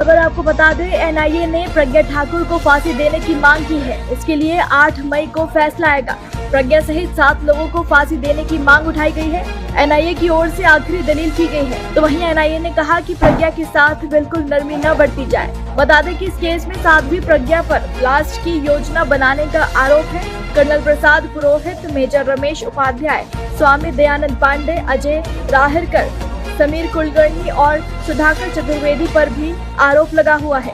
खबर आपको बता दें, एनआईए ने प्रज्ञा ठाकुर को फांसी देने की मांग की है। इसके लिए 8 मई को फैसला आएगा। प्रज्ञा सहित 7 लोगों को फांसी देने की मांग उठाई गई है। एनआईए की ओर से आखिरी दलील की गई है। तो वहीं एनआईए ने कहा कि प्रज्ञा के साथ बिल्कुल नरमी न बरती जाए। बता दें कि इस केस में साध्वी प्रज्ञा पर ब्लास्ट की योजना बनाने का आरोप है। कर्नल प्रसाद पुरोहित, मेजर रमेश उपाध्याय, स्वामी दयानंद पांडे, अजय राहरकर, समीर कुलकर्णी और सुधाकर चतुर्वेदी पर भी आरोप लगा हुआ है।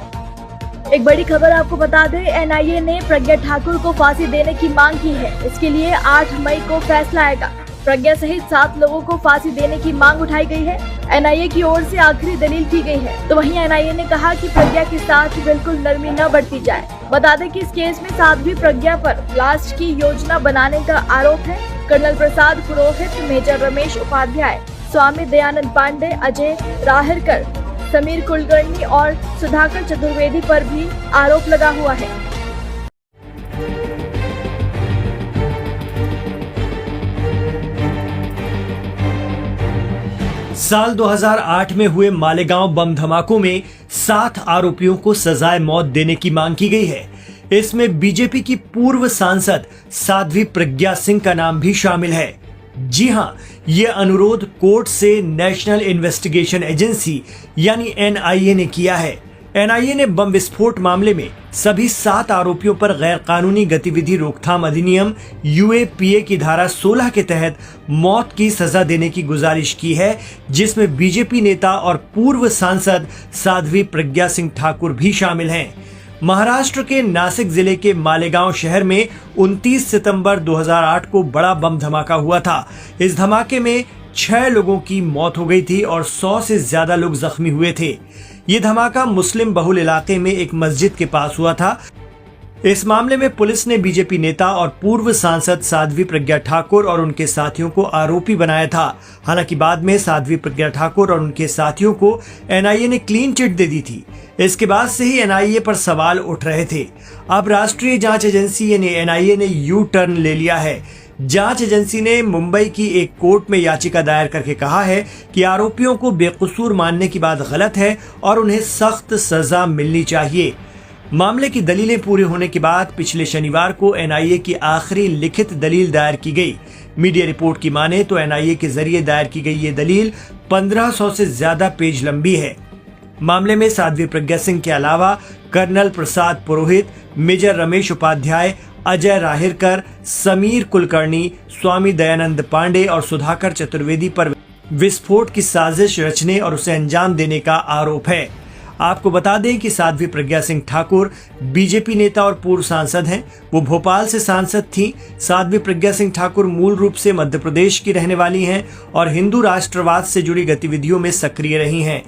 एक बड़ी खबर आपको बता दें, एनआईए ने प्रज्ञा ठाकुर को फांसी देने की मांग की है। इसके लिए 8 मई को फैसला आएगा। प्रज्ञा सहित 7 लोगों को फांसी देने की मांग उठाई गई है। एनआईए की ओर से आखिरी दलील की गई है। तो वहीं एनआईए ने कहा कि प्रज्ञा के साथ बिल्कुल नरमी न बरती जाए। बता दें कि इस केस में साध्वी प्रज्ञा पर ब्लास्ट की योजना बनाने का आरोप है। कर्नल प्रसाद पुरोहित, मेजर रमेश उपाध्याय, स्वामी दयानंद पांडे, अजय राहरकर, समीर कुलकर्णी और सुधाकर चतुर्वेदी पर भी आरोप लगा हुआ है। साल 2008 में हुए मालेगांव बम धमाकों में 7 आरोपियों को सजाए मौत देने की मांग की गई है। इसमें बीजेपी की पूर्व सांसद साध्वी प्रज्ञा सिंह का नाम भी शामिल है। जी हां, यह अनुरोध कोर्ट से नेशनल इन्वेस्टिगेशन एजेंसी यानी एनआईए ने किया है। एनआईए ने बम विस्फोट मामले में सभी 7 आरोपियों पर गैर कानूनी गतिविधि रोकथाम अधिनियम यूएपीए की धारा 16 के तहत मौत की सजा देने की गुजारिश की है, जिसमें बीजेपी नेता और पूर्व सांसद साध्वी प्रज्ञा सिंह ठाकुर भी शामिल हैं। महाराष्ट्र के नासिक जिले के मालेगांव शहर में 29 सितंबर 2008 को बड़ा बम धमाका हुआ था। इस धमाके में 6 लोगों की मौत हो गई थी और 100 से ज्यादा लोग जख्मी हुए थे। ये धमाका मुस्लिम बहुल इलाके में एक मस्जिद के पास हुआ था। इस मामले में पुलिस ने बीजेपी नेता और पूर्व सांसद साध्वी प्रज्ञा ठाकुर और उनके साथियों को आरोपी बनाया था। हालांकि बाद में साध्वी प्रज्ञा ठाकुर और उनके साथियों को एनआईए ने क्लीन चिट दे दी थी। इसके बाद से ही एनआईए पर सवाल उठ रहे थे। अब राष्ट्रीय जांच एजेंसी यानी एनआईए ने यू टर्न ले लिया है। जांच एजेंसी ने मुंबई की एक कोर्ट में याचिका दायर करके कहा है कि आरोपियों को बेकसूर मानने की बात गलत है और उन्हें सख्त सजा मिलनी चाहिए। मामले की दलीलें पूरी होने के बाद पिछले शनिवार को एनआईए की आखिरी लिखित दलील दायर की गई। मीडिया रिपोर्ट की माने तो एनआईए के जरिए दायर की गई ये दलील 1500 से ज्यादा पेज लंबी है। मामले में साध्वी प्रज्ञा सिंह के अलावा कर्नल प्रसाद पुरोहित, मेजर रमेश उपाध्याय, अजय राहरकर, समीर कुलकर्णी, स्वामी दयानंद पांडे और सुधाकर चतुर्वेदी पर विस्फोट की साजिश रचने और उसे अंजाम देने का आरोप है। आपको बता दें कि साध्वी प्रज्ञा सिंह ठाकुर बीजेपी नेता और पूर्व सांसद हैं। वो भोपाल से सांसद थी। साध्वी प्रज्ञा सिंह ठाकुर मूल रूप से मध्य प्रदेश की रहने वाली हैं और हिंदू राष्ट्रवाद से जुड़ी गतिविधियों में सक्रिय रही हैं।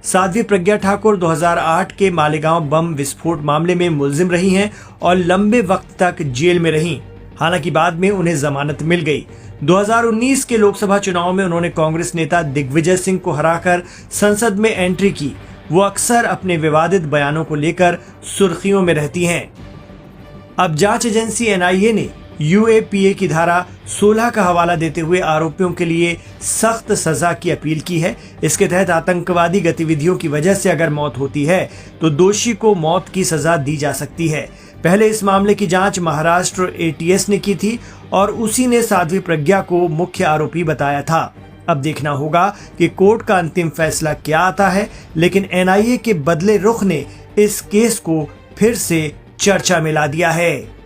साध्वी प्रज्ञा ठाकुर 2008 के मालेगांव बम विस्फोट मामले में मुलजिम रही हैं और लंबे वक्त तक जेल में रहीं। हालांकि बाद में उन्हें जमानत मिल गई। 2019 के लोकसभा चुनाव में उन्होंने कांग्रेस नेता दिग्विजय सिंह को हराकर संसद में एंट्री की। वो अक्सर अपने विवादित बयानों को लेकर सुर्खियों में रहती हैं। अब जांच एजेंसी एनआईए ने यूएपीए की धारा 16 का हवाला देते हुए आरोपियों के लिए सख्त सजा की अपील की है। इसके तहत आतंकवादी गतिविधियों की वजह से अगर मौत होती है तो दोषी को मौत की सजा दी जा सकती है। पहले इस मामले की जांच महाराष्ट्र एटीएस ने की थी और उसी ने साध्वी प्रज्ञा को मुख्य आरोपी बताया था। अब देखना होगा कि कोर्ट का अंतिम फैसला क्या आता है, लेकिन एनआईए के बदले रुख ने इस केस को फिर से चर्चा में ला दिया है।